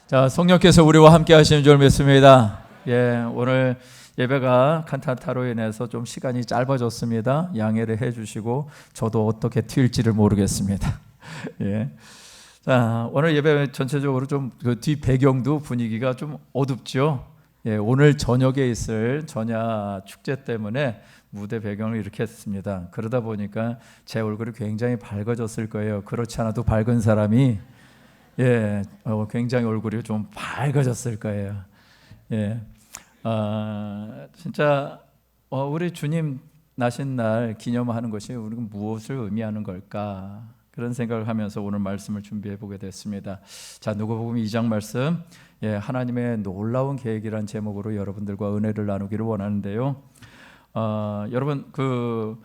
자, 성령께서 우리와 함께 하시는 줄 믿습니다. 오늘 예배가 칸타타로 인해서 좀 시간이 짧아졌습니다. 양해를 해주시고 저도 어떻게 튈지를 모르겠습니다. 자, 오늘 예배 전체적으로 좀 그 뒤 배경도 분위기가 좀 어둡죠. 오늘 저녁에 있을 전야 축제 때문에 무대 배경을 이렇게 했습니다. 그러다 보니까 제 얼굴이 굉장히 밝아졌을 거예요. 그렇지 않아도 밝은 사람이 굉장히 얼굴이 좀 밝아졌을 거예요. 진짜 우리 주님 나신 날 기념하는 것이 우리가 무엇을 의미하는 걸까? 그런 생각을 하면서 오늘 말씀을 준비해 보게 됐습니다. 자, 누가복음 2장 말씀, 하나님의 놀라운 계획이란 제목으로 여러분들과 은혜를 나누기를 원하는데요. 여러분 그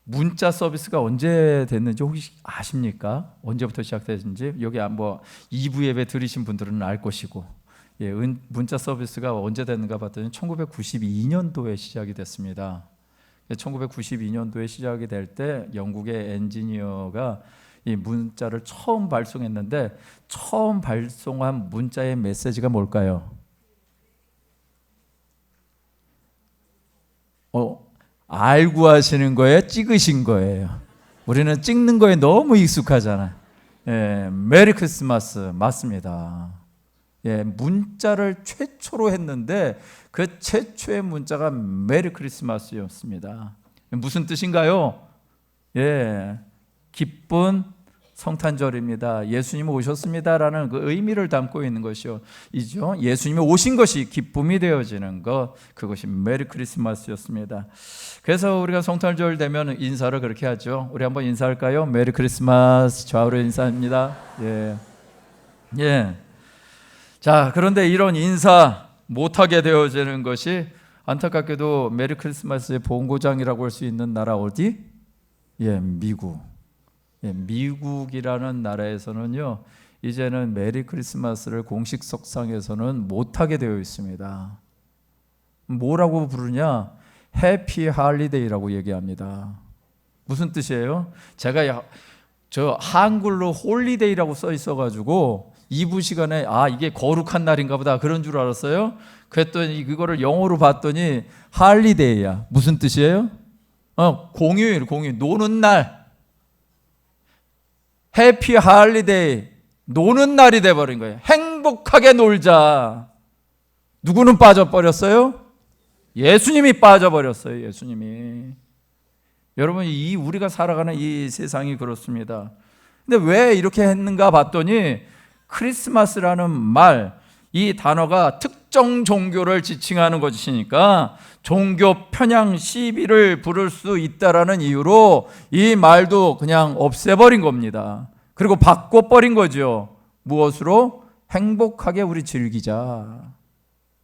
문자 서비스가 언제 됐는지 혹시 아십니까? 언제부터 시작됐는지 여기 뭐 2부 예배 들으신 분들은 알 것이고, 문자 서비스가 언제 됐는가 봤더니 1992년도에 시작이 됐습니다. 1992년도에 시작이 될 때 영국의 엔지니어가 이 문자를 처음 발송했는데, 처음 발송한 문자의 메시지가 뭘까요? 알고 하시는 거예요? 찍으신 거예요? 우리는 찍는 거에 너무 익숙하잖아요. 메리 크리스마스 맞습니다. 문자를 최초로 했는데 그 최초의 문자가 메리 크리스마스였습니다. 무슨 뜻인가요? 기쁜 성탄절입니다. 예수님이 오셨습니다라는 그 의미를 담고 있는 것이죠. 예수님이 오신 것이 기쁨이 되어지는 것, 그것이 메리 크리스마스였습니다. 그래서 우리가 성탄절 되면 인사를 그렇게 하죠. 우리 한번 인사할까요? 메리 크리스마스. 좌우로 인사합니다. 자, 그런데 이런 인사 못하게 되어지는 것이 안타깝게도 메리 크리스마스의 본고장이라고 할 수 있는 나라 어디? 미국. 미국이라는 나라에서는요, 이제는 메리 크리스마스를 공식 석상에서는 못하게 되어 있습니다. 뭐라고 부르냐? 해피 할리데이라고 얘기합니다. 무슨 뜻이에요? 제가 저 한글로 홀리데이라고 써 있어가지고 2부 시간에 이게 거룩한 날인가 보다 그런 줄 알았어요. 그랬더니 그거를 영어로 봤더니 할리데이야. 무슨 뜻이에요? 공휴일, 노는 날. 해피 할리데이, 노는 날이 돼버린 거예요. 행복하게 놀자. 누구는 빠져버렸어요? 예수님이 빠져버렸어요. 예수님이. 여러분, 우리가 살아가는 이 세상이 그렇습니다. 근데 왜 이렇게 했는가 봤더니 크리스마스라는 말, 이 단어가 특정 종교를 지칭하는 것이니까 종교 편향 시비를 부를 수 있다라는 이유로 이 말도 그냥 없애버린 겁니다. 그리고 바꿔버린 거죠. 무엇으로? 행복하게 우리 즐기자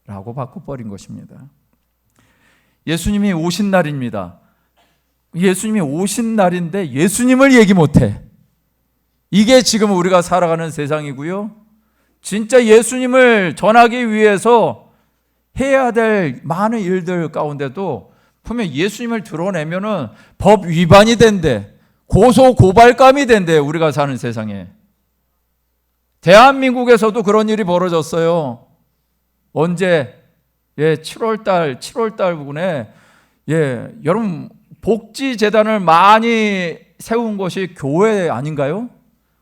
라고 바꿔버린 것입니다. 예수님이 오신 날입니다. 예수님이 오신 날인데 예수님을 얘기 못해. 이게 지금 우리가 살아가는 세상이고요. 진짜 예수님을 전하기 위해서 해야 될 많은 일들 가운데도 보면 예수님을 드러내면은 법 위반이 된대. 고소 고발감이 된대. 우리가 사는 세상에. 대한민국에서도 그런 일이 벌어졌어요. 언제? 7월달 부근에 여러분 복지재단을 많이 세운 것이 교회 아닌가요?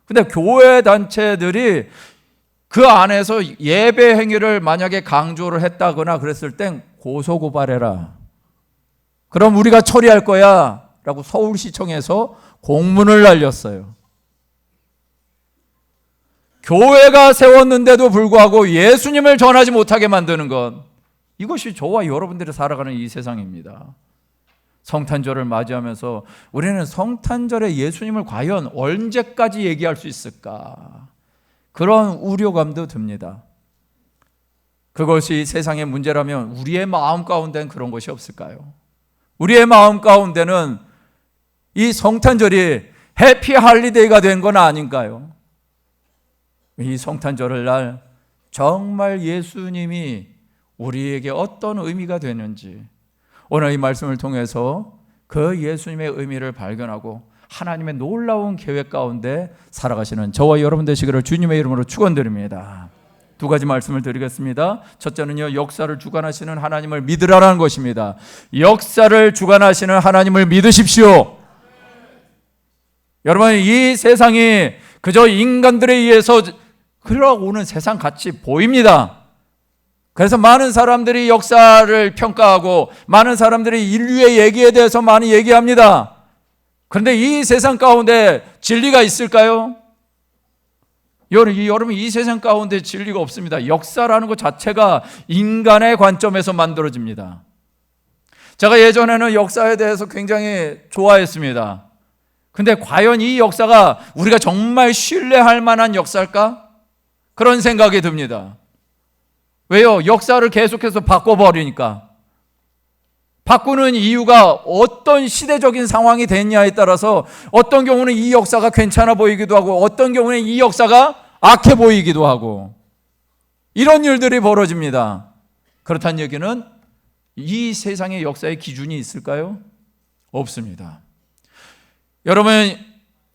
근데 교회 단체들이 그 안에서 예배 행위를 만약에 강조를 했다거나 그랬을 땐 고소고발해라. 그럼 우리가 처리할 거야 라고 서울시청에서 공문을 날렸어요. 교회가 세웠는데도 불구하고 예수님을 전하지 못하게 만드는 것, 이것이 저와 여러분들이 살아가는 이 세상입니다. 성탄절을 맞이하면서 우리는 성탄절에 예수님을 과연 언제까지 얘기할 수 있을까? 그런 우려감도 듭니다. 그것이 세상의 문제라면 우리의 마음 가운데는 그런 것이 없을까요? 우리의 마음 가운데는 이 성탄절이 해피 할리데이가 된 건 아닌가요? 이 성탄절을 날 정말 예수님이 우리에게 어떤 의미가 되는지 오늘 이 말씀을 통해서 그 예수님의 의미를 발견하고 하나님의 놀라운 계획 가운데 살아가시는 저와 여러분 되시기를 주님의 이름으로 축원드립니다. 두 가지 말씀을 드리겠습니다. 첫째는요, 역사를 주관하시는 하나님을 믿으라라는 것입니다. 역사를 주관하시는 하나님을 믿으십시오. 여러분, 이 세상이 그저 인간들에 의해서 흘러오는 세상 같이 보입니다. 그래서 많은 사람들이 역사를 평가하고 많은 사람들이 인류의 얘기에 대해서 많이 얘기합니다. 그런데 이 세상 가운데 진리가 있을까요? 여러분, 이 세상 가운데 진리가 없습니다. 역사라는 것 자체가 인간의 관점에서 만들어집니다. 제가 예전에는 역사에 대해서 굉장히 좋아했습니다. 근데 과연 이 역사가 우리가 정말 신뢰할 만한 역사일까? 그런 생각이 듭니다. 왜요? 역사를 계속해서 바꿔버리니까. 바꾸는 이유가 어떤 시대적인 상황이 됐냐에 따라서 어떤 경우는 이 역사가 괜찮아 보이기도 하고 어떤 경우는 이 역사가 악해 보이기도 하고 이런 일들이 벌어집니다. 그렇다는 얘기는 이 세상의 역사의 기준이 있을까요? 없습니다. 여러분,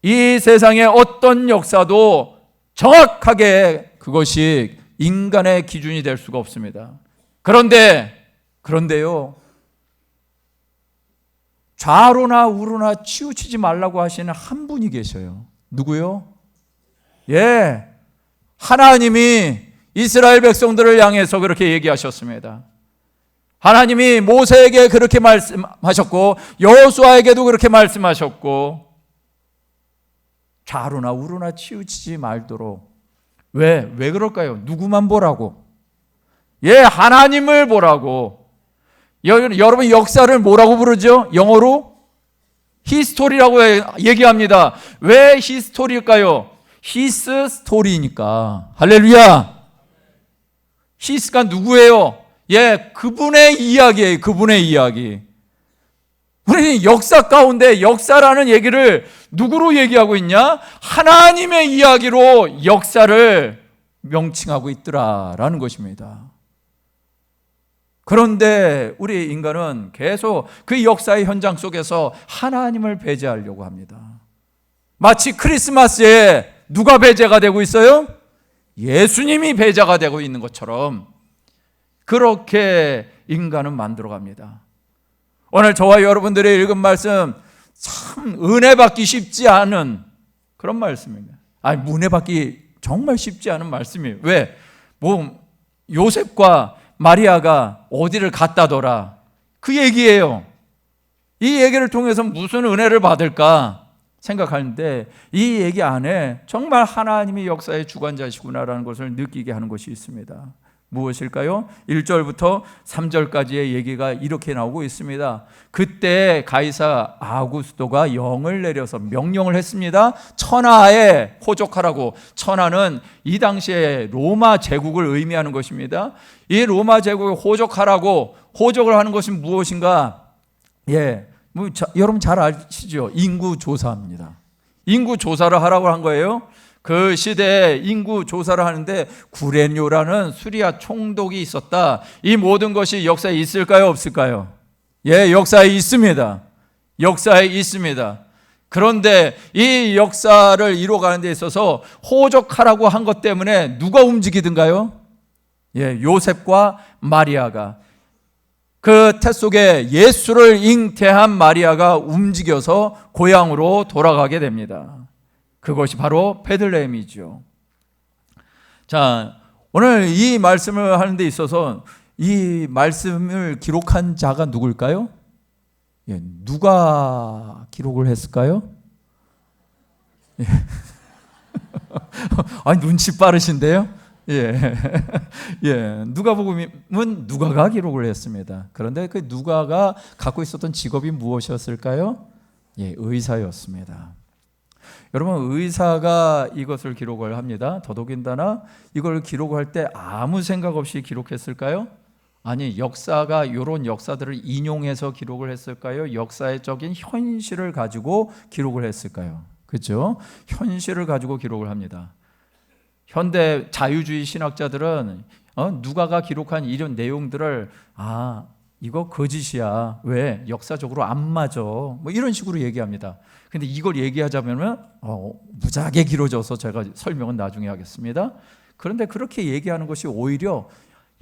이 세상의 어떤 역사도 정확하게 그것이 인간의 기준이 될 수가 없습니다. 그런데요, 좌로나 우로나 치우치지 말라고 하시는 한 분이 계셔요. 누구요? 하나님이 이스라엘 백성들을 향해서 그렇게 얘기하셨습니다. 하나님이 모세에게 그렇게 말씀하셨고 여호수아에게도 그렇게 말씀하셨고, 좌로나 우로나 치우치지 말도록. 왜 그럴까요? 누구만 보라고? 하나님을 보라고. 여러분, 역사를 뭐라고 부르죠? 영어로 히스토리라고 얘기합니다. 왜 히스토리일까요? 히스 스토리니까. 할렐루야. 히스가 누구예요? 그분의 이야기예요. 그분의 이야기. 우리는 역사 가운데 역사라는 얘기를 누구로 얘기하고 있냐? 하나님의 이야기로 역사를 명칭하고 있더라라는 것입니다. 그런데 우리 인간은 계속 그 역사의 현장 속에서 하나님을 배제하려고 합니다. 마치 크리스마스에 누가 배제가 되고 있어요? 예수님이 배제가 되고 있는 것처럼 그렇게 인간은 만들어갑니다. 오늘 저와 여러분들이 읽은 말씀 참 은혜 받기 쉽지 않은 그런 말씀입니다. 은혜 받기 정말 쉽지 않은 말씀이에요. 왜? 요셉과 마리아가 어디를 갔다더라, 그 얘기예요. 이 얘기를 통해서 무슨 은혜를 받을까 생각하는데 이 얘기 안에 정말 하나님이 역사의 주관자시구나라는 것을 느끼게 하는 것이 있습니다. 무엇일까요? 1절부터 3절까지의 얘기가 이렇게 나오고 있습니다. 그때 가이사 아구스토가 영을 내려서 명령을 했습니다. 천하에 호적하라고. 천하는 이 당시에 로마 제국을 의미하는 것입니다. 이 로마 제국에 호적하라고. 호적을 하는 것은 무엇인가? 여러분 잘 아시죠? 인구 조사입니다. 인구 조사를 하라고 한 거예요. 그 시대에 인구 조사를 하는데 구레뇨라는 수리아 총독이 있었다. 이 모든 것이 역사에 있을까요? 없을까요? 역사에 있습니다. 역사에 있습니다. 그런데 이 역사를 이루어가는 데 있어서 호적하라고 한 것 때문에 누가 움직이든가요? 요셉과 마리아가, 그 태 속에 예수를 잉태한 마리아가 움직여서 고향으로 돌아가게 됩니다. 그것이 바로 베들레헴이죠. 자, 오늘 이 말씀을 하는 데 있어서 이 말씀을 기록한 자가 누굴까요? 누가 기록을 했을까요? 눈치 빠르신데요? 누가복음은 누가가 기록을 했습니다. 그런데 그 누가가 갖고 있었던 직업이 무엇이었을까요? 의사였습니다. 여러분, 의사가 이것을 기록을 합니다. 더더군다나 이걸 기록할 때 아무 생각 없이 기록했을까요? 아니, 역사가 이런 역사들을 인용해서 기록을 했을까요? 역사적인 현실을 가지고 기록을 했을까요? 그렇죠? 현실을 가지고 기록을 합니다. 현대 자유주의 신학자들은 누가가 기록한 이런 내용들을 이거 거짓이야. 왜? 역사적으로 안 맞아. 이런 식으로 얘기합니다. 근데 이걸 얘기하자면 무지하게 길어져서 제가 설명은 나중에 하겠습니다. 그런데 그렇게 얘기하는 것이 오히려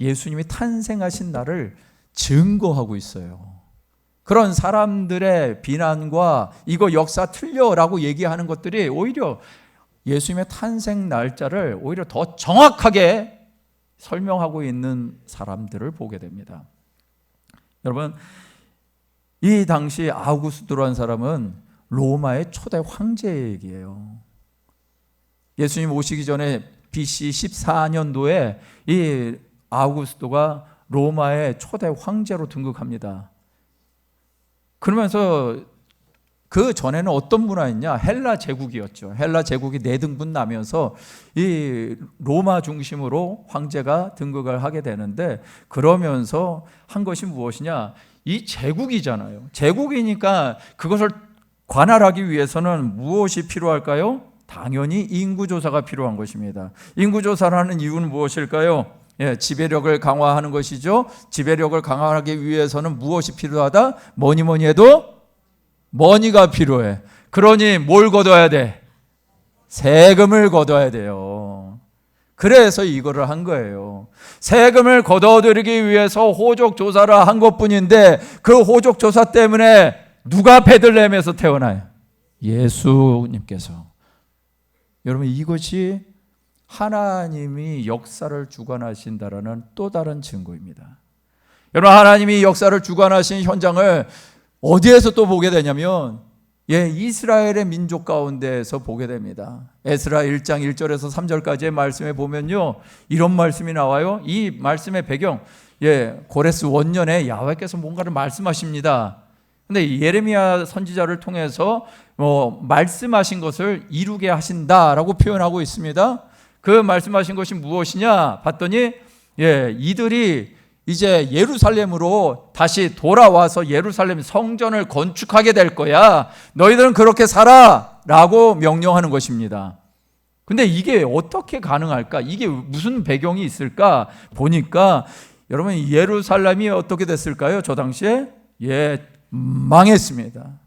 예수님이 탄생하신 날을 증거하고 있어요. 그런 사람들의 비난과 이거 역사 틀려라고 얘기하는 것들이 오히려 예수님의 탄생 날짜를 오히려 더 정확하게 설명하고 있는 사람들을 보게 됩니다. 여러분, 이 당시 아우구스도라는 사람은 로마의 초대 황제의 얘기예요. 예수님 오시기 전에 BC 14년도에 이 아우구스도가 로마의 초대 황제로 등극합니다. 그러면서 그 전에는 어떤 문화였냐? 헬라 제국이었죠. 헬라 제국이 4등분 나면서 이 로마 중심으로 황제가 등극을 하게 되는데, 그러면서 한 것이 무엇이냐? 이 제국이잖아요. 제국이니까 그것을 관할하기 위해서는 무엇이 필요할까요? 당연히 인구조사가 필요한 것입니다. 인구조사를 하는 이유는 무엇일까요? 지배력을 강화하는 것이죠. 지배력을 강화하기 위해서는 무엇이 필요하다? 뭐니 해도 머니가 필요해. 그러니 뭘 걷어야 돼? 세금을 걷어야 돼요. 그래서 이거를 한 거예요. 세금을 걷어들이기 위해서 호적조사를 한 것뿐인데, 그 호적조사 때문에 누가 베들레헴에서 태어나요? 예수님께서. 여러분, 이것이 하나님이 역사를 주관하신다라는 또 다른 증거입니다. 여러분, 하나님이 역사를 주관하신 현장을 어디에서 또 보게 되냐면 이스라엘의 민족 가운데에서 보게 됩니다. 에스라 1장 1절에서 3절까지의 말씀에 보면요, 이런 말씀이 나와요. 이 말씀의 배경, 고레스 원년에 야훼께서 뭔가를 말씀하십니다. 근데 예레미야 선지자를 통해서 말씀하신 것을 이루게 하신다라고 표현하고 있습니다. 그 말씀하신 것이 무엇이냐 봤더니 이들이 이제 예루살렘으로 다시 돌아와서 예루살렘 성전을 건축하게 될 거야. 너희들은 그렇게 살아 라고 명령하는 것입니다. 근데 이게 어떻게 가능할까? 이게 무슨 배경이 있을까? 보니까 여러분, 예루살렘이 어떻게 됐을까요? 저 당시에 망했습니다.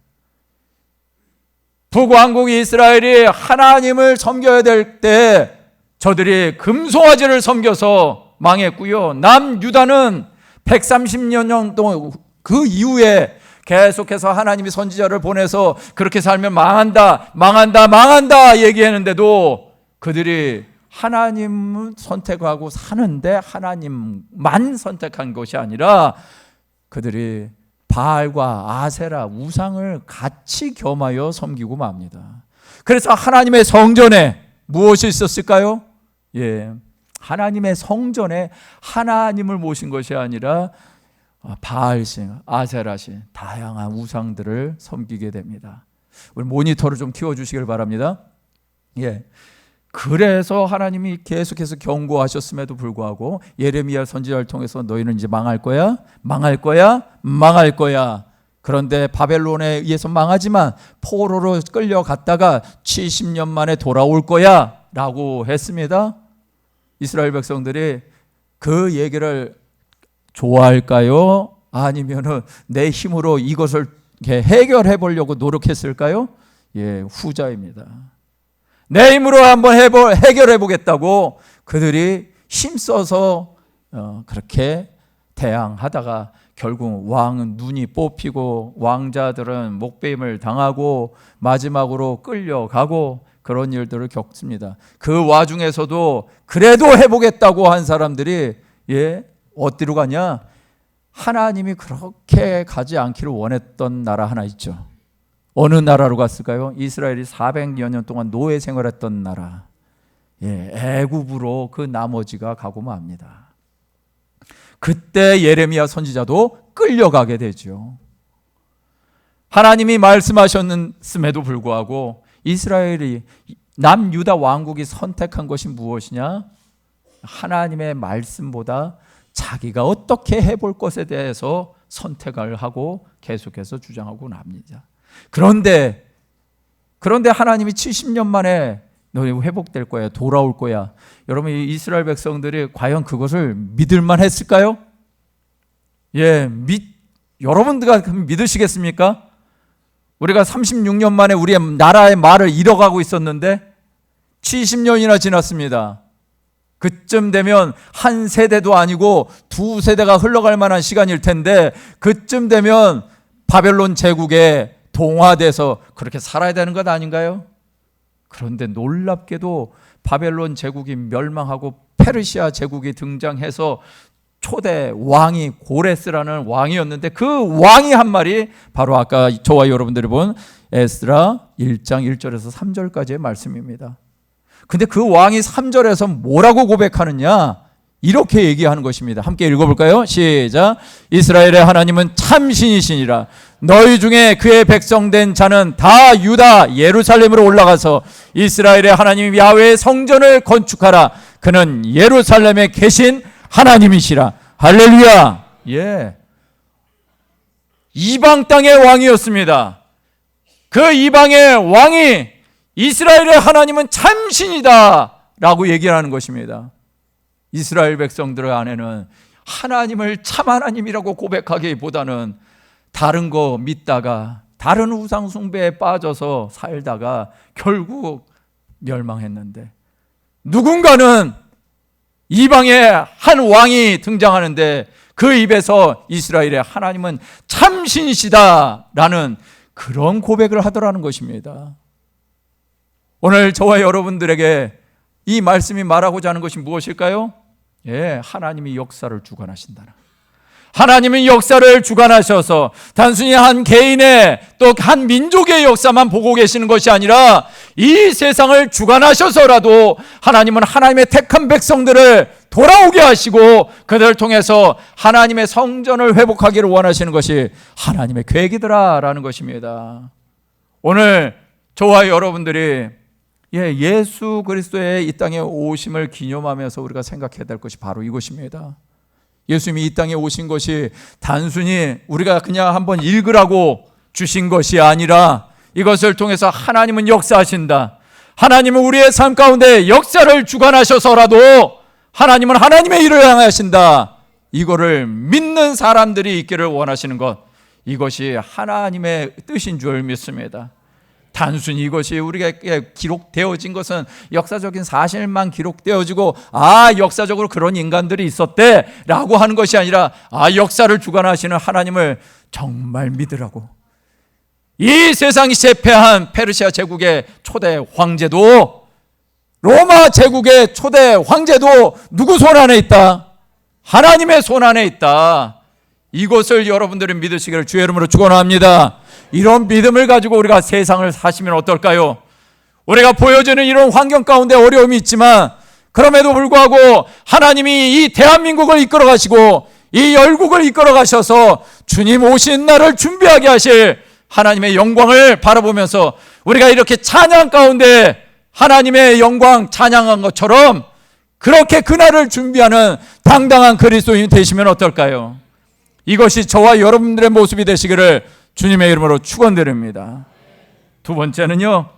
북왕국 이스라엘이 하나님을 섬겨야 될 때 저들이 금송아지를 섬겨서 망했고요. 남유다는 130년 동안 그 이후에 계속해서 하나님이 선지자를 보내서 그렇게 살면 망한다 얘기했는데도 그들이 하나님을 선택하고 사는데 하나님만 선택한 것이 아니라 그들이 바알과 아세라 우상을 같이 겸하여 섬기고 맙니다. 그래서 하나님의 성전에 무엇이 있었을까요? 하나님의 성전에 하나님을 모신 것이 아니라 바알신, 아세라신, 다양한 우상들을 섬기게 됩니다. 우리 모니터를 좀 키워주시길 바랍니다. 그래서 하나님이 계속해서 경고하셨음에도 불구하고 예레미야 선지자를 통해서 너희는 이제 망할 거야. 그런데 바벨론에 의해서 망하지만 포로로 끌려갔다가 70년 만에 돌아올 거야 라고 했습니다. 이스라엘 백성들이 그 얘기를 좋아할까요? 아니면은 내 힘으로 이것을 해결해 보려고 노력했을까요? 후자입니다. 내 힘으로 한번 해결해 보겠다고 그들이 힘써서 그렇게 대항하다가 결국 왕은 눈이 뽑히고 왕자들은 목배임을 당하고 마지막으로 끌려가고 그런 일들을 겪습니다. 그 와중에서도 그래도 해보겠다고 한 사람들이 어디로 가냐? 하나님이 그렇게 가지 않기를 원했던 나라 하나 있죠. 어느 나라로 갔을까요? 이스라엘이 400여 년 동안 노예 생활했던 나라. 애굽으로 그 나머지가 가고 맙니다. 그때 예레미야 선지자도 끌려가게 되죠. 하나님이 말씀하셨음에도 불구하고 이스라엘이 남유다 왕국이 선택한 것이 무엇이냐? 하나님의 말씀보다 자기가 어떻게 해볼 것에 대해서 선택을 하고 계속해서 주장하고 납니다. 그런데 하나님이 70년 만에 너희 회복될 거야, 돌아올 거야. 여러분, 이 이스라엘 백성들이 과연 그것을 믿을만 했을까요? 여러분들가 믿으시겠습니까? 우리가 36년 만에 우리의 나라의 말을 잃어가고 있었는데 70년이나 지났습니다. 그쯤 되면 한 세대도 아니고 두 세대가 흘러갈 만한 시간일 텐데 그쯤 되면 바벨론 제국에 동화돼서 그렇게 살아야 되는 것 아닌가요? 그런데 놀랍게도 바벨론 제국이 멸망하고 페르시아 제국이 등장해서 초대 왕이 고레스라는 왕이었는데 그 왕이 한 말이 바로 아까 저와 여러분들이 본 에스라 1장 1절에서 3절까지의 말씀입니다. 근데 그 왕이 3절에서 뭐라고 고백하느냐? 이렇게 얘기하는 것입니다. 함께 읽어볼까요? 시작. 이스라엘의 하나님은 참신이시니라. 너희 중에 그의 백성된 자는 다 유다 예루살렘으로 올라가서 이스라엘의 하나님 야훼의 성전을 건축하라. 그는 예루살렘에 계신 하나님이시라. 할렐루야. 예. 이방 땅의 왕이었습니다. 그 이방의 왕이 이스라엘의 하나님은 참신이다 라고 얘기를 하는 것입니다. 이스라엘 백성들 안에는 하나님을 참 하나님이라고 고백하기보다는 다른 거 믿다가 다른 우상 숭배에 빠져서 살다가 결국 멸망했는데, 누군가는 이방의 한 왕이 등장하는데 그 입에서 이스라엘의 하나님은 참신이시다라는 그런 고백을 하더라는 것입니다. 오늘 저와 여러분들에게 이 말씀이 말하고자 하는 것이 무엇일까요? 예, 하나님이 역사를 주관하신다는. 하나님은 역사를 주관하셔서 단순히 한 개인의 또 한 민족의 역사만 보고 계시는 것이 아니라 이 세상을 주관하셔서라도 하나님은 하나님의 택한 백성들을 돌아오게 하시고 그들을 통해서 하나님의 성전을 회복하기를 원하시는 것이 하나님의 계획이더라라는 것입니다. 오늘 저와 여러분들이 예수 그리스도의 이 땅에 오심을 기념하면서 우리가 생각해야 될 것이 바로 이것입니다. 예수님이 이 땅에 오신 것이 단순히 우리가 그냥 한번 읽으라고 주신 것이 아니라 이것을 통해서 하나님은 역사하신다. 하나님은 우리의 삶 가운데 역사를 주관하셔서라도 하나님은 하나님의 일을 향하신다. 이거를 믿는 사람들이 있기를 원하시는 것, 이것이 하나님의 뜻인 줄 믿습니다. 단순히 이것이 우리에게 기록되어진 것은 역사적인 사실만 기록되어지고 역사적으로 그런 인간들이 있었대 라고 하는 것이 아니라 역사를 주관하시는 하나님을 정말 믿으라고. 이 세상이 제패한 페르시아 제국의 초대 황제도, 로마 제국의 초대 황제도 누구 손 안에 있다? 하나님의 손 안에 있다. 이것을 여러분들이 믿으시기를 주의 이름으로 축원합니다. 이런 믿음을 가지고 우리가 세상을 사시면 어떨까요? 우리가 보여지는 이런 환경 가운데 어려움이 있지만 그럼에도 불구하고 하나님이 이 대한민국을 이끌어 가시고 이 열국을 이끌어 가셔서 주님 오신 날을 준비하게 하실 하나님의 영광을 바라보면서 우리가 이렇게 찬양 가운데 하나님의 영광 찬양한 것처럼 그렇게 그날을 준비하는 당당한 그리스도인이 되시면 어떨까요? 이것이 저와 여러분들의 모습이 되시기를 주님의 이름으로 축원드립니다. 두 번째는요,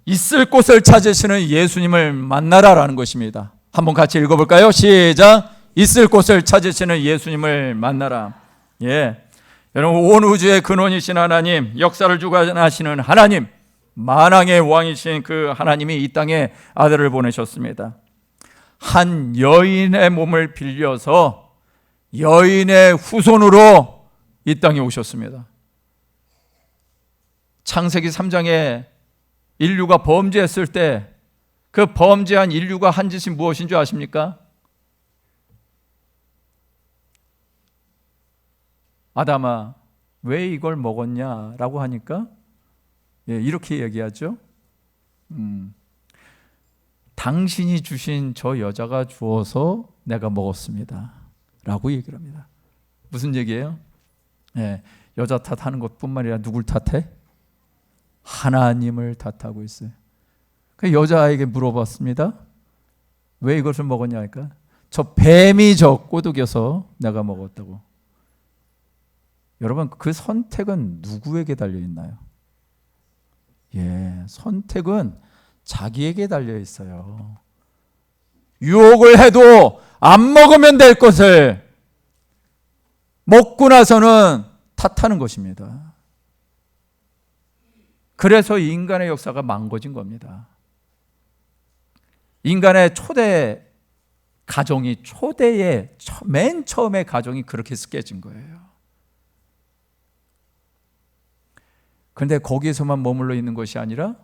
있을 곳을 찾으시는 예수님을 만나라라는 것입니다. 한번 같이 읽어볼까요? 시작. 있을 곳을 찾으시는 예수님을 만나라. 여러분, 온 우주의 근원이신 하나님, 역사를 주관하시는 하나님, 만왕의 왕이신 그 하나님이 이 땅에 아들을 보내셨습니다. 한 여인의 몸을 빌려서 여인의 후손으로 이 땅에 오셨습니다. 창세기 3장에 인류가 범죄했을 때 그 범죄한 인류가 한 짓이 무엇인 줄 아십니까? 아담아, 왜 이걸 먹었냐라고 하니까 이렇게 얘기하죠. 당신이 주신 저 여자가 주어서 내가 먹었습니다 라고 얘기를 합니다. 무슨 얘기예요? 여자 탓하는 것뿐만 아니라 누굴 탓해? 하나님을 탓하고 있어요. 그 여자에게 물어봤습니다. 왜 이것을 먹었냐 하니까 저 뱀이 저 꼬드겨서 내가 먹었다고. 여러분, 그 선택은 누구에게 달려있나요? 선택은 자기에게 달려있어요. 유혹을 해도 안 먹으면 될 것을 먹고 나서는 탓하는 것입니다. 그래서 인간의 역사가 망가진 겁니다. 인간의 초대 가정이 맨 처음에 가정이 그렇게 깨진 거예요. 그런데 거기에서만 머물러 있는 것이 아니라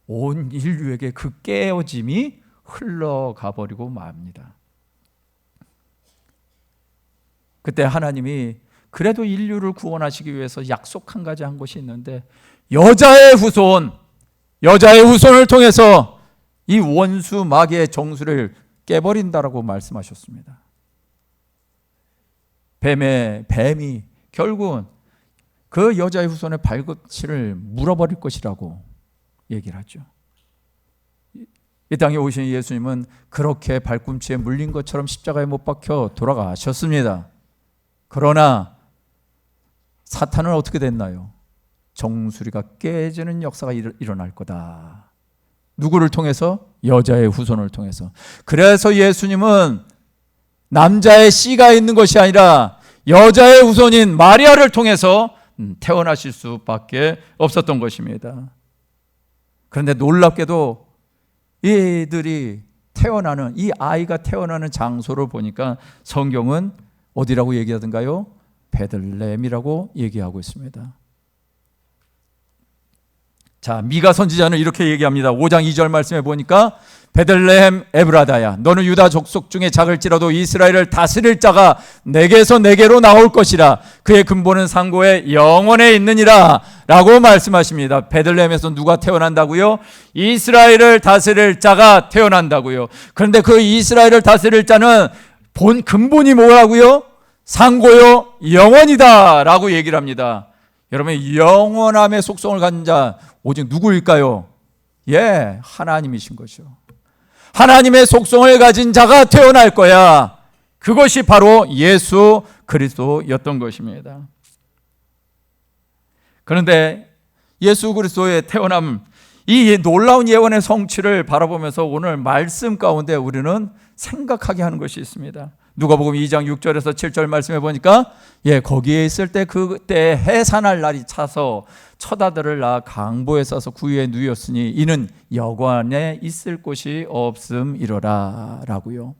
온 인류에게 그 깨어짐이 흘러가 버리고 맙니다. 그때 하나님이 그래도 인류를 구원하시기 위해서 약속 한 가지 한 것이 있는데, 여자의 후손을 통해서 이 원수 마귀의 정수를 깨버린다라고 말씀하셨습니다. 뱀이 결국은 그 여자의 후손의 발꿈치를 물어버릴 것이라고 얘기를 하죠. 이 땅에 오신 예수님은 그렇게 발꿈치에 물린 것처럼 십자가에 못 박혀 돌아가셨습니다. 그러나 사탄은 어떻게 됐나요? 정수리가 깨지는 역사가 일어날 거다. 누구를 통해서? 여자의 후손을 통해서. 그래서 예수님은 남자의 씨가 있는 것이 아니라 여자의 후손인 마리아를 통해서 태어나실 수밖에 없었던 것입니다. 그런데 놀랍게도 이 아이가 태어나는 장소를 보니까 성경은 어디라고 얘기하던가요? 베들레헴이라고 얘기하고 있습니다. 자, 미가 선지자는 이렇게 얘기합니다. 5장 2절 말씀에 보니까 베들레헴 에브라다야, 너는 유다 족속 중에 작을지라도 이스라엘을 다스릴 자가 내게서 내게로 나올 것이라. 그의 근본은 상고의 영원에 있느니라 라고 말씀하십니다. 베들레헴에서 누가 태어난다고요? 이스라엘을 다스릴 자가 태어난다고요. 그런데 그 이스라엘을 다스릴 자는 근본이 뭐라고요? 상고요 영원이다 라고 얘기를 합니다. 여러분, 영원함의 속성을 가진 자 오직 누구일까요? 하나님이신 거죠. 하나님의 속성을 가진 자가 태어날 거야. 그것이 바로 예수 그리스도였던 것입니다. 그런데 예수 그리스도의 태어남, 이 놀라운 예언의 성취를 바라보면서 오늘 말씀 가운데 우리는 생각하게 하는 것이 있습니다. 누가복음 2장 6절에서 7절 말씀해 보니까 거기에 있을 때 그때 해산할 날이 차서 첫 아들을 낳아 강보에 싸서 구유에 누였으니 이는 여관에 있을 곳이 없음이로라 라고요.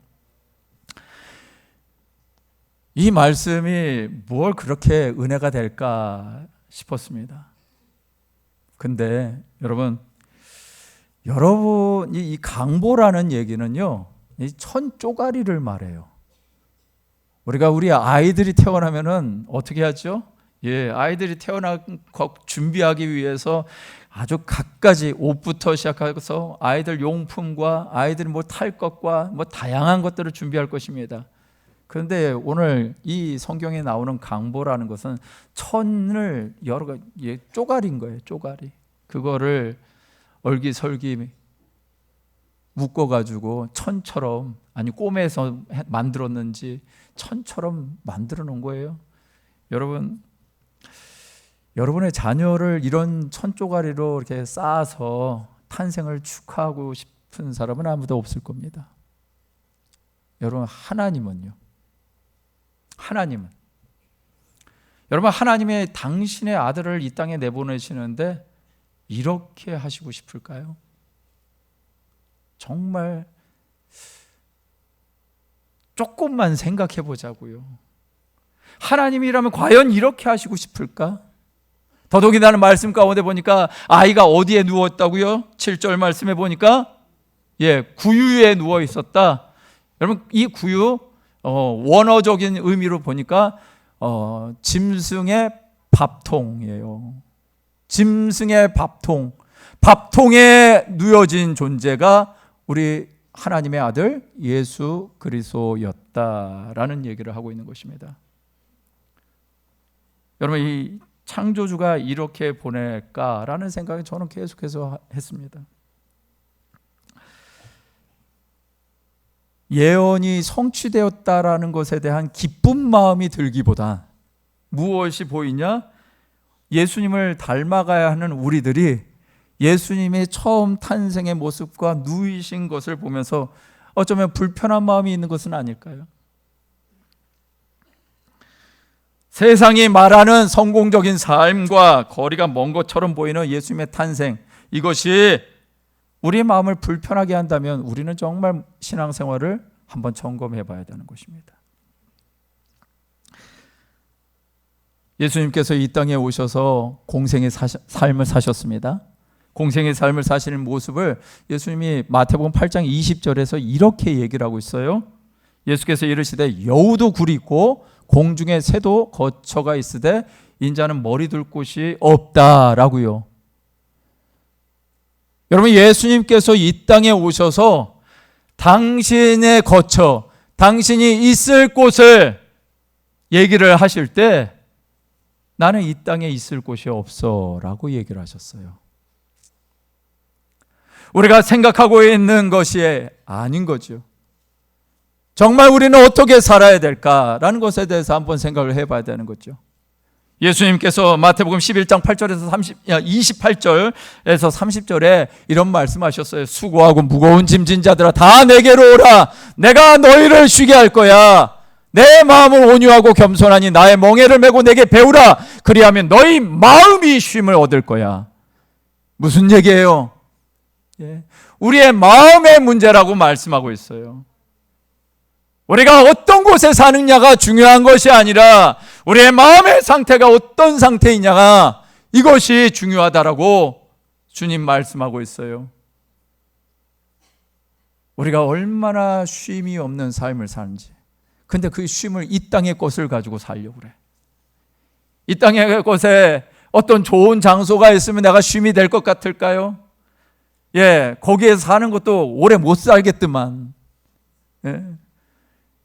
이 말씀이 뭘 그렇게 은혜가 될까 싶었습니다. 근데 여러분 이 강보라는 얘기는요, 이 천쪼가리를 말해요. 우리가 우리 아이들이 태어나면은 어떻게 하죠? 아이들이 태어날 것 준비하기 위해서 아주 갖가지 옷부터 시작해서 아이들 용품과 아이들이 탈 것과 다양한 것들을 준비할 것입니다. 그런데 오늘 이 성경에 나오는 강보라는 것은 천을 여러 가지 쪼가리인 거예요. 쪼가리. 그거를 얼기설기 묶어가지고 천처럼, 아니 꼬매서 만들었는지 천처럼 만들어 놓은 거예요. 여러분의 자녀를 이런 천쪼가리로 이렇게 쌓아서 탄생을 축하하고 싶은 사람은 아무도 없을 겁니다. 여러분, 하나님의 당신의 아들을 이 땅에 내보내시는데 이렇게 하시고 싶을까요? 정말 조금만 생각해 보자고요. 하나님이라면 과연 이렇게 하시고 싶을까? 더더욱이나 말씀 가운데 보니까 아이가 어디에 누웠다고요? 7절 말씀에 보니까 구유에 누워 있었다. 여러분, 이 구유 원어적인 의미로 보니까 짐승의 밥통이에요. 짐승의 밥통에 누워진 존재가 우리 하나님의 아들 예수 그리스도였다라는 얘기를 하고 있는 것입니다. 여러분, 이 창조주가 이렇게 보낼까라는 생각을 저는 계속해서 했습니다. 예언이 성취되었다라는 것에 대한 기쁜 마음이 들기보다 무엇이 보이냐? 예수님을 닮아가야 하는 우리들이 예수님의 처음 탄생의 모습과 누이신 것을 보면서 어쩌면 불편한 마음이 있는 것은 아닐까요? 세상이 말하는 성공적인 삶과 거리가 먼 것처럼 보이는 예수님의 탄생, 이것이 우리의 마음을 불편하게 한다면 우리는 정말 신앙생활을 한번 점검해 봐야 되는 것입니다. 예수님께서 이 땅에 오셔서 공생의 삶을 사셨습니다. 공생의 삶을 사시는 모습을 예수님이 마태복음 8장 20절에서 이렇게 얘기를 하고 있어요. 예수께서 이르시되 여우도 굴이 있고 공중에 새도 거처가 있으되 인자는 머리 둘 곳이 없다라고요. 여러분, 예수님께서 이 땅에 오셔서 당신의 거처, 당신이 있을 곳을 얘기를 하실 때 나는 이 땅에 있을 곳이 없어 라고 얘기를 하셨어요. 우리가 생각하고 있는 것이 아닌 거죠. 정말 우리는 어떻게 살아야 될까라는 것에 대해서 한번 생각을 해봐야 되는 거죠. 예수님께서 마태복음 11장 8절에서 28절에서 30절에 이런 말씀하셨어요. 수고하고 무거운 짐진 자들아 다 내게로 오라. 내가 너희를 쉬게 할 거야. 내 마음을 온유하고 겸손하니 나의 멍에를 메고 내게 배우라. 그리하면 너희 마음이 쉼을 얻을 거야. 무슨 얘기예요? 우리의 마음의 문제라고 말씀하고 있어요. 우리가 어떤 곳에 사느냐가 중요한 것이 아니라 우리의 마음의 상태가 어떤 상태이냐가 이것이 중요하다라고 주님 말씀하고 있어요. 우리가 얼마나 쉼이 없는 삶을 사는지. 근데 그 쉼을 이 땅의 것을 가지고 살려고 그래. 이 땅의 것에 어떤 좋은 장소가 있으면 내가 쉼이 될 것 같을까요? 거기에서 사는 것도 오래 못 살겠더만.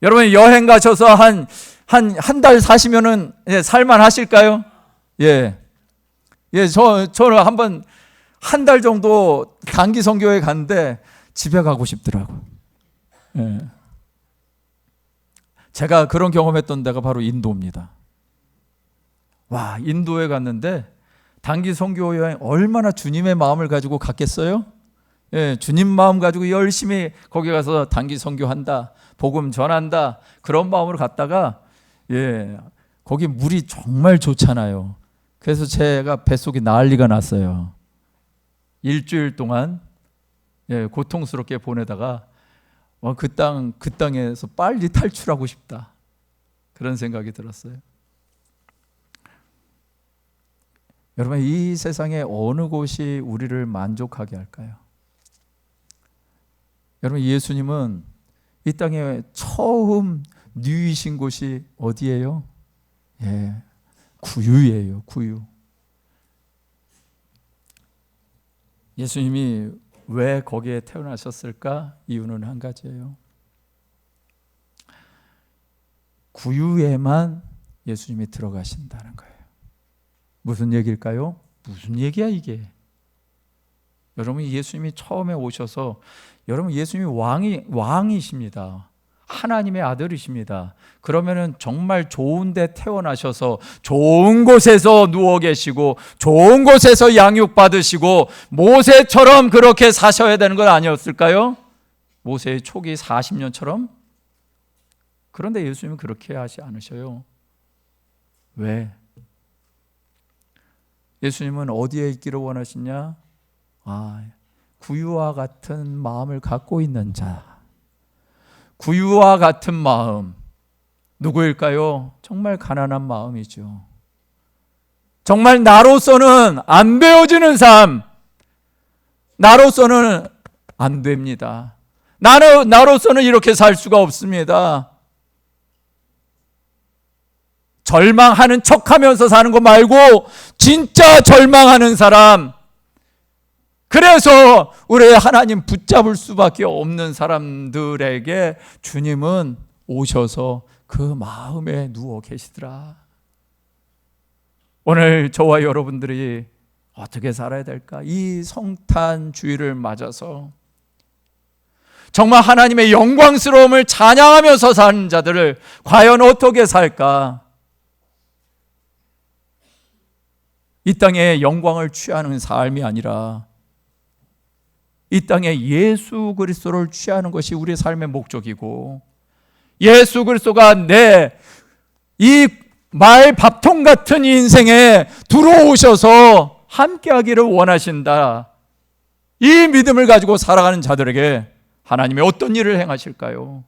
여러분 여행 가셔서 한 달 사시면은 살만 하실까요? 저는 한번 한 달 정도 단기 선교에 갔는데 집에 가고 싶더라고. 제가 그런 경험했던 데가 바로 인도입니다. 와, 인도에 갔는데 단기 선교 여행 얼마나 주님의 마음을 가지고 갔겠어요? 주님 마음 가지고 열심히 거기 가서 단기 선교한다, 복음 전한다, 그런 마음으로 갔다가 거기 물이 정말 좋잖아요. 그래서 제가 뱃속이 난리가 났어요. 일주일 동안 고통스럽게 보내다가 그 땅에서 빨리 탈출하고 싶다, 그런 생각이 들었어요. 여러분, 이 세상에 어느 곳이 우리를 만족하게 할까요? 여러분, 예수님은 이 땅에 처음 누이신 곳이 어디예요? 구유예요. 구유. 예수님이 왜 거기에 태어나셨을까? 이유는 한 가지예요. 구유에만 예수님이 들어가신다는 거예요. 무슨 얘기일까요? 무슨 얘기야 이게? 여러분, 예수님이 처음에 오셔서, 여러분 예수님이 왕이십니다. 하나님의 아들이십니다. 그러면은 정말 좋은 데 태어나셔서 좋은 곳에서 누워 계시고 좋은 곳에서 양육 받으시고 모세처럼 그렇게 사셔야 되는 건 아니었을까요? 모세의 초기 40년처럼? 그런데 예수님은 그렇게 하지 않으셔요. 왜? 예수님은 어디에 있기를 원하시냐? 구유와 같은 마음을 갖고 있는 자. 구유와 같은 마음. 누구일까요? 정말 가난한 마음이죠. 정말 나로서는 안 되어지는 삶. 나로서는 안 됩니다. 나로서는 이렇게 살 수가 없습니다. 절망하는 척하면서 사는 거 말고 진짜 절망하는 사람. 그래서 우리 하나님 붙잡을 수밖에 없는 사람들에게 주님은 오셔서 그 마음에 누워 계시더라. 오늘 저와 여러분들이 어떻게 살아야 될까? 이 성탄 주일을 맞아서 정말 하나님의 영광스러움을 찬양하면서 사는 자들을 과연 어떻게 살까? 이 땅에 영광을 취하는 삶이 아니라 이 땅에 예수 그리스도를 취하는 것이 우리의 삶의 목적이고, 예수 그리스도가 내 이 말 밥통 같은 인생에 들어오셔서 함께하기를 원하신다. 이 믿음을 가지고 살아가는 자들에게 하나님이 어떤 일을 행하실까요?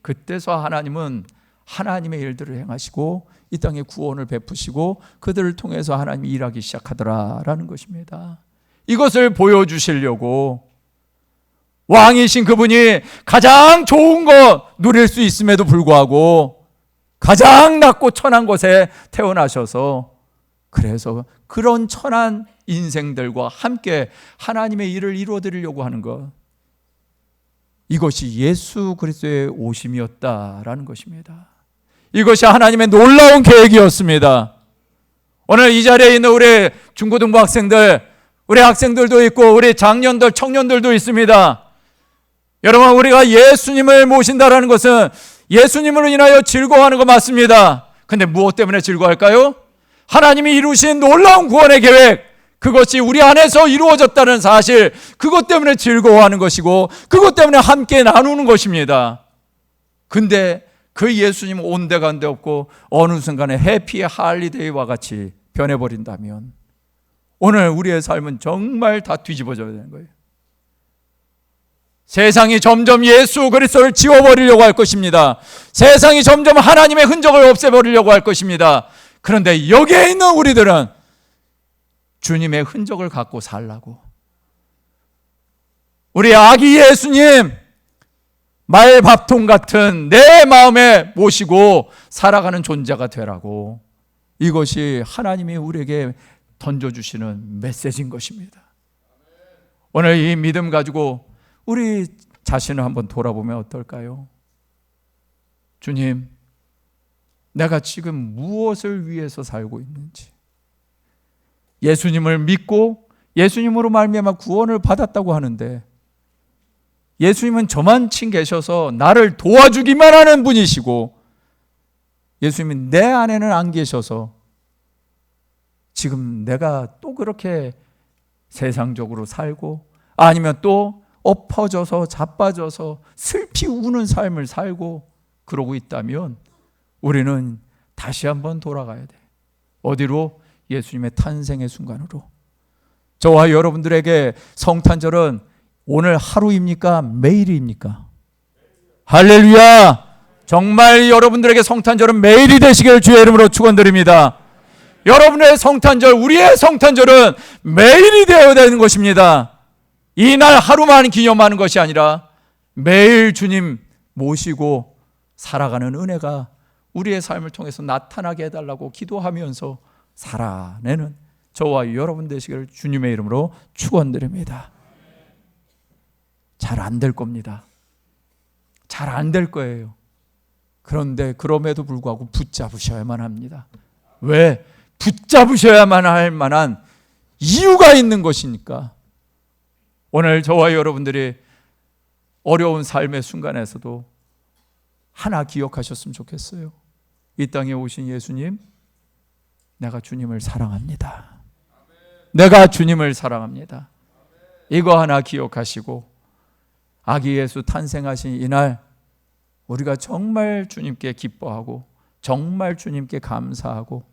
그때서 하나님은 하나님의 일들을 행하시고 이 땅에 구원을 베푸시고 그들을 통해서 하나님이 일하기 시작하더라라는 것입니다. 이것을 보여주시려고 왕이신 그분이 가장 좋은 것 누릴 수 있음에도 불구하고 가장 낮고 천한 곳에 태어나셔서 그래서 그런 천한 인생들과 함께 하나님의 일을 이루어드리려고 하는 것, 이것이 예수 그리스도의 오심이었다라는 것입니다. 이것이 하나님의 놀라운 계획이었습니다. 오늘 이 자리에 있는 우리 중고등부 학생들, 우리 학생들도 있고 우리 장년들, 청년들도 있습니다. 여러분, 우리가 예수님을 모신다라는 것은 예수님으로 인하여 즐거워하는 거 맞습니다. 근데 무엇 때문에 즐거워할까요? 하나님이 이루신 놀라운 구원의 계획, 그것이 우리 안에서 이루어졌다는 사실, 그것 때문에 즐거워하는 것이고 그것 때문에 함께 나누는 것입니다. 근데 그 예수님 온데간데 없고 어느 순간에 해피의 할리데이와 같이 변해버린다면 오늘 우리의 삶은 정말 다 뒤집어져야 되는 거예요. 세상이 점점 예수 그리스도를 지워버리려고 할 것입니다. 세상이 점점 하나님의 흔적을 없애버리려고 할 것입니다. 그런데 여기에 있는 우리들은 주님의 흔적을 갖고 살라고, 우리 아기 예수님 말밥통 같은 내 마음에 모시고 살아가는 존재가 되라고, 이것이 하나님이 우리에게 던져주시는 메시지인 것입니다. 오늘 이 믿음 가지고 우리 자신을 한번 돌아보면 어떨까요? 주님, 내가 지금 무엇을 위해서 살고 있는지, 예수님을 믿고 예수님으로 말미암아 구원을 받았다고 하는데 예수님은 저만치 계셔서 나를 도와주기만 하는 분이시고 예수님은 내 안에는 안 계셔서 지금 내가 또 그렇게 세상적으로 살고 아니면 또 엎어져서 자빠져서 슬피 우는 삶을 살고 그러고 있다면 우리는 다시 한번 돌아가야 돼. 어디로? 예수님의 탄생의 순간으로. 저와 여러분들에게 성탄절은 오늘 하루입니까? 매일입니까? 할렐루야! 정말 여러분들에게 성탄절은 매일이 되시길 주의 이름으로 축원드립니다. 여러분의 성탄절, 우리의 성탄절은 매일이 되어야 되는 것입니다. 이날 하루만 기념하는 것이 아니라 매일 주님 모시고 살아가는 은혜가 우리의 삶을 통해서 나타나게 해달라고 기도하면서 살아내는 저와 여러분 되시기를 주님의 이름으로 축원드립니다. 잘 안 될 겁니다. 잘 안 될 거예요. 그런데 그럼에도 불구하고 붙잡으셔야만 합니다. 왜? 붙잡으셔야만 할 만한 이유가 있는 것이니까. 오늘 저와 여러분들이 어려운 삶의 순간에서도 하나 기억하셨으면 좋겠어요. 이 땅에 오신 예수님, 내가 주님을 사랑합니다. 내가 주님을 사랑합니다. 이거 하나 기억하시고 아기 예수 탄생하신 이날 우리가 정말 주님께 기뻐하고 정말 주님께 감사하고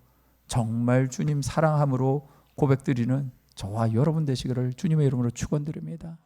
정말 주님 사랑함으로 고백드리는 저와 여러분 되시기를 주님의 이름으로 축원드립니다.